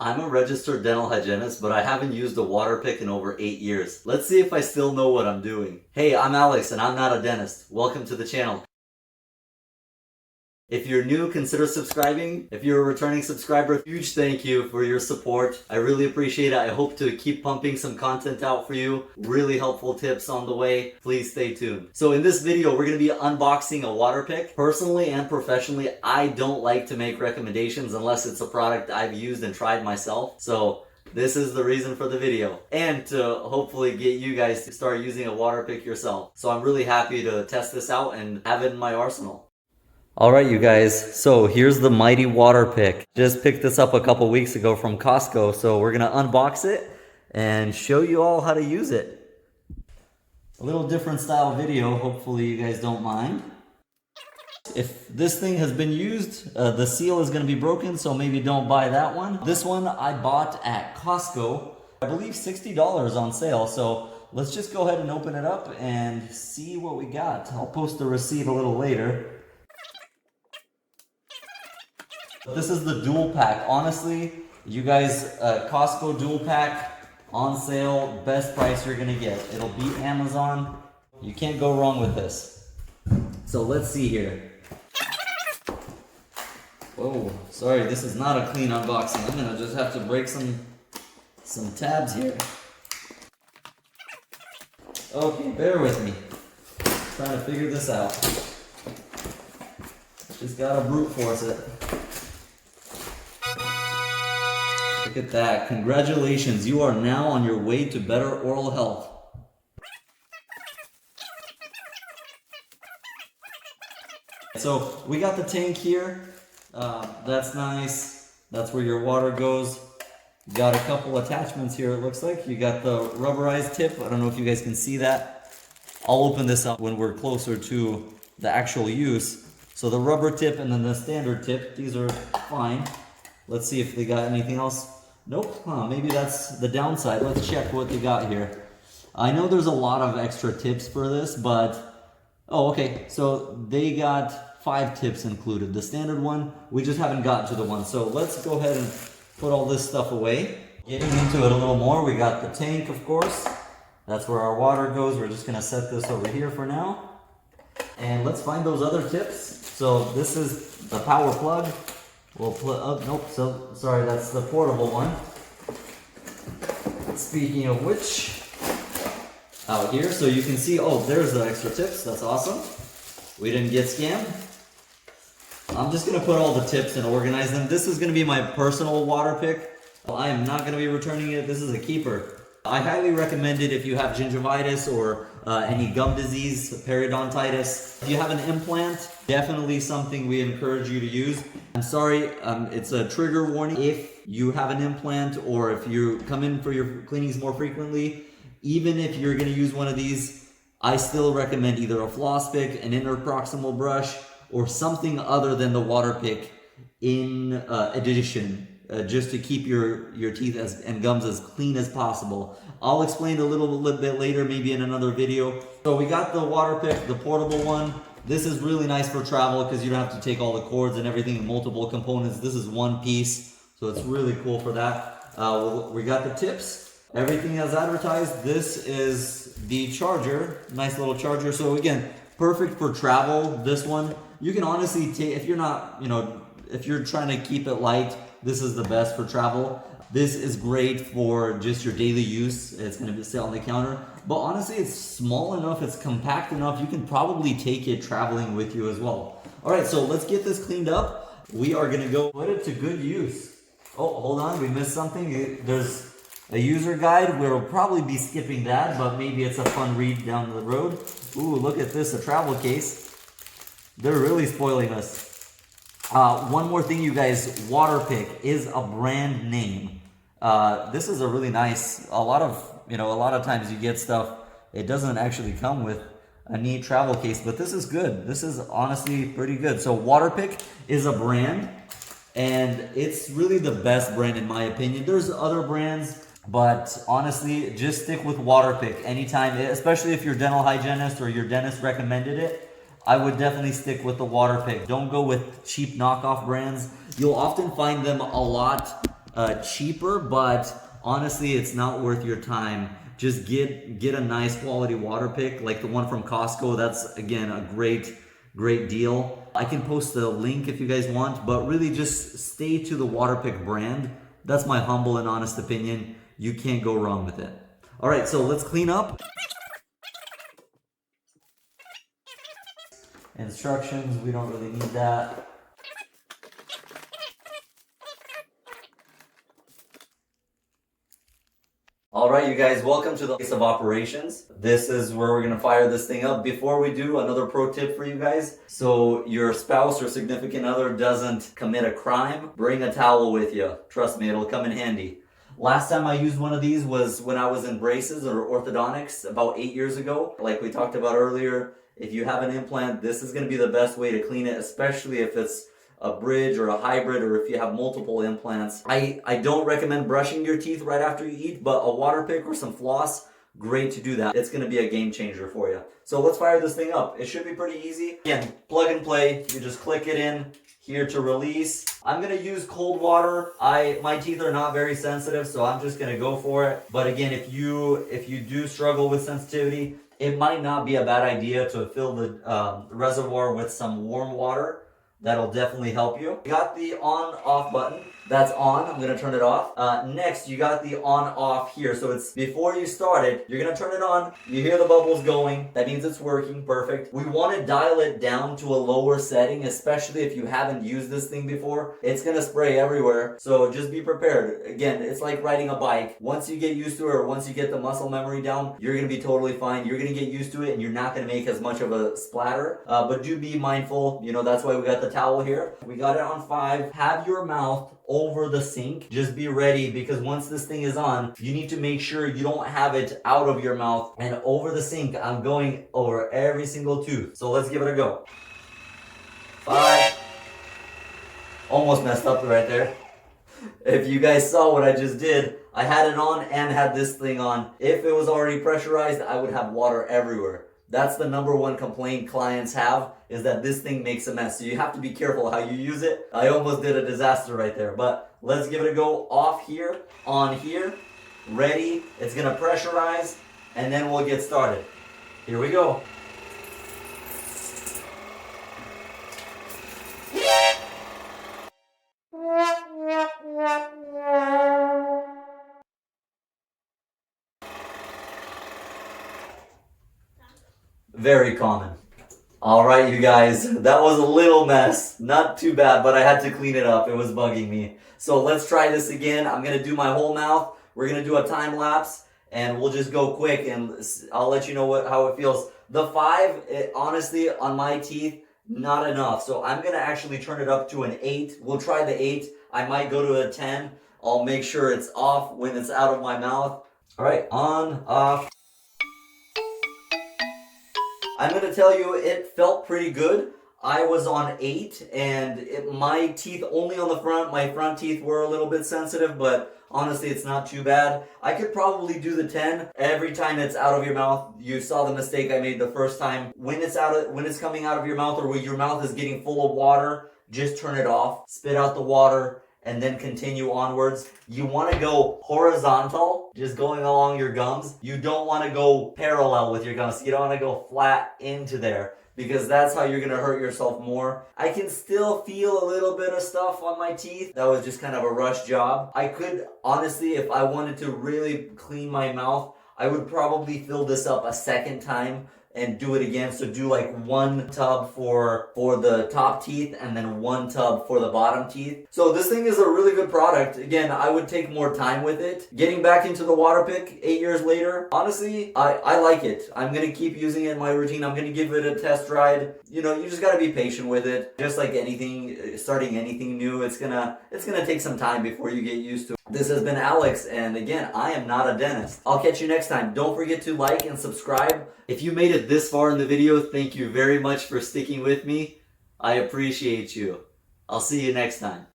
I'm a registered dental hygienist, but I haven't used a Waterpik in over 8 years. Let's see if I still know what I'm doing. Hey, I'm Alex and I'm not a dentist. Welcome to the channel. If you're new, consider subscribing. If you're a returning subscriber, huge thank you for your support. I really appreciate it. I hope to keep pumping some content out for you. Really helpful tips on the way. Please stay tuned. So in this video, we're going to be unboxing a Waterpik. Personally and professionally, I don't like to make recommendations unless it's a product I've used and tried myself. So this is the reason for the video, and to hopefully get you guys to start using a Waterpik yourself. So I'm really happy to test this out and have it in my arsenal. Alright you guys, so here's the mighty Waterpik. Just picked this up a couple weeks ago from Costco, so we're gonna unbox it and show you all how to use it. A little different style video, hopefully you guys don't mind. If this thing has been used, the seal is gonna be broken, so maybe don't buy that one. This one I bought at Costco, I believe $60 on sale, so let's just go ahead and open it up and see what we got. I'll post the receipt a little later. This is the dual pack. Honestly, you guys, Costco dual pack on sale, best price you're gonna get. It'll beat Amazon. You can't go wrong with this. So let's see here. Whoa, sorry, this is not a clean unboxing. I'm gonna just have to break some tabs here. Okay, bear with me. Trying to figure this out. Just gotta brute force it. Look at that. Congratulations. You are now on your way to better oral health. So we got the tank here. That's nice. That's where your water goes. You got a couple attachments here, it looks like. You got the rubberized tip. I don't know if you guys can see that. I'll open this up when we're closer to the actual use. So the rubber tip and then the standard tip, these are fine. Let's see if they got anything else. Nope, maybe that's the downside. Let's check what they got here. I know there's a lot of extra tips for this, but... Oh, okay, so they got 5 tips included. The standard one, we just haven't gotten to the one. So let's go ahead and put all this stuff away. Getting into it a little more, we got the tank, of course. That's where our water goes. We're just gonna set this over here for now. And let's find those other tips. So this is the power plug. We'll put up, nope, so sorry, that's the portable one. Speaking of which, out here, so you can see, oh, there's the extra tips, that's awesome. We didn't get scammed. I'm just gonna put all the tips and organize them. This is gonna be my personal Waterpik. I am not gonna be returning it, this is a keeper. I highly recommend it if you have gingivitis or any gum disease, periodontitis. If you have an implant, definitely something we encourage you to use. I'm sorry, it's a trigger warning. If you have an implant or if you come in for your cleanings more frequently, even if you're gonna use one of these, I still recommend either a floss pick, an interproximal brush, or something other than the Waterpik in addition. Just to keep your teeth and gums as clean as possible. I'll explain a little bit later, maybe in another video. So we got the Waterpik, the portable one. This is really nice for travel because you don't have to take all the cords and everything in multiple components. This is one piece, so it's really cool for that. We got the tips. Everything as advertised. This is the charger, nice little charger. So again, perfect for travel. This one, you can honestly take, if you're not, if you're trying to keep it light, this is the best for travel. This is great for just your daily use. It's gonna sit on the counter. But honestly, it's small enough, it's compact enough, you can probably take it traveling with you as well. All right, so let's get this cleaned up. We are gonna go put it to good use. Oh, hold on, we missed something. There's a user guide. We'll probably be skipping that, but maybe it's a fun read down the road. Ooh, look at this, a travel case. They're really spoiling us. One more thing, you guys, Waterpik is a brand name. This is a really nice, a lot of times you get stuff, it doesn't actually come with a neat travel case, but this is good. This is honestly pretty good. So Waterpik is a brand, and it's really the best brand in my opinion. There's other brands, but honestly, just stick with Waterpik anytime, especially if you're a dental hygienist or your dentist recommended it. I would definitely stick with the Waterpik. Don't go with cheap knockoff brands. You'll often find them a lot cheaper, but honestly, it's not worth your time. Just get a nice quality Waterpik, like the one from Costco. That's again a great deal. I can post the link if you guys want, but really just stay to the Waterpik brand. That's my humble and honest opinion. You can't go wrong with it. All right, so let's clean up. Instructions, we don't really need that. All right, you guys, welcome to the place of operations. This is where we're gonna fire this thing up. Before we do, another pro tip for you guys. So your spouse or significant other doesn't commit a crime, bring a towel with you. Trust me, it'll come in handy. Last time I used one of these was when I was in braces or orthodontics about 8 years ago. Like we talked about earlier, if you have an implant, this is gonna be the best way to clean it, especially if it's a bridge or a hybrid, or if you have multiple implants. I don't recommend brushing your teeth right after you eat, but a Waterpik or some floss, great to do that. It's gonna be a game changer for you. So let's fire this thing up. It should be pretty easy. Again, plug and play. You just click it in here to release. I'm gonna use cold water. My teeth are not very sensitive, so I'm just gonna go for it. But again, if you do struggle with sensitivity, it might not be a bad idea to fill the reservoir with some warm water. That'll definitely help you. You got the on-off button. That's on. I'm gonna turn it off. Next, you got the on-off here. So it's before you start it, you're gonna turn it on. You hear the bubbles going. That means it's working. Perfect. We want to dial it down to a lower setting, especially if you haven't used this thing before. It's gonna spray everywhere. So just be prepared. Again, it's like riding a bike. Once you get used to it, or once you get the muscle memory down, you're gonna be totally fine. You're gonna get used to it, and you're not gonna make as much of a splatter. But do be mindful. You know, that's why we got the towel here. We got it on 5. Have your mouth over the sink. Just be ready, because once this thing is on, you need to make sure you don't have it out of your mouth and over the sink. I'm going over every single tooth. So let's give it a go. 5. Almost messed up right there. If you guys saw what I just did, I had it on and had this thing on. If it was already pressurized, I would have water everywhere. That's the number one complaint clients have, is that this thing makes a mess. So you have to be careful how you use it. I almost did a disaster right there, but let's give it a go. Off here, on here, ready. It's gonna pressurize, and then we'll get started. Here we go. Very common. All right, you guys, that was a little mess. Not too bad, but I had to clean it up. It was bugging me. So let's try this again. I'm gonna do my whole mouth. We're gonna do a time lapse, and we'll just go quick, and I'll let you know how it feels. The 5, honestly, on my teeth, not enough. So I'm gonna actually turn it up to an 8. We'll try the 8. I might go to a 10. I'll make sure it's off when it's out of my mouth. All right, on, off. I'm going to tell you, it felt pretty good. I was on 8, and my teeth only on the front, my front teeth were a little bit sensitive, but honestly, it's not too bad. I could probably do the 10 every time it's out of your mouth. You saw the mistake I made the first time. When it's coming out of your mouth, or when your mouth is getting full of water, just turn it off, spit out the water, and then continue onwards. You want to go horizontal, just going along your gums. You don't want to go parallel with your gums. You don't want to go flat into there, because that's how you're going to hurt yourself more. I can still feel a little bit of stuff on my teeth. That was just kind of a rush job. I could, honestly, if I wanted to really clean my mouth, I would probably fill this up a second time and do it again. So do like 1 tub for the top teeth, and then 1 tub for the bottom teeth. So this thing is a really good product. Again, I would take more time with it. Getting back into the Waterpik 8 years later, honestly, I like it. I'm gonna keep using it in my routine. I'm gonna give it a test ride. You know, you just gotta be patient with it. Just like anything, starting anything new, it's gonna take some time before you get used to it. This has been Alex, and again, I am not a dentist. I'll catch you next time. Don't forget to like and subscribe. If you made it this far in the video, thank you very much for sticking with me. I appreciate you. I'll see you next time.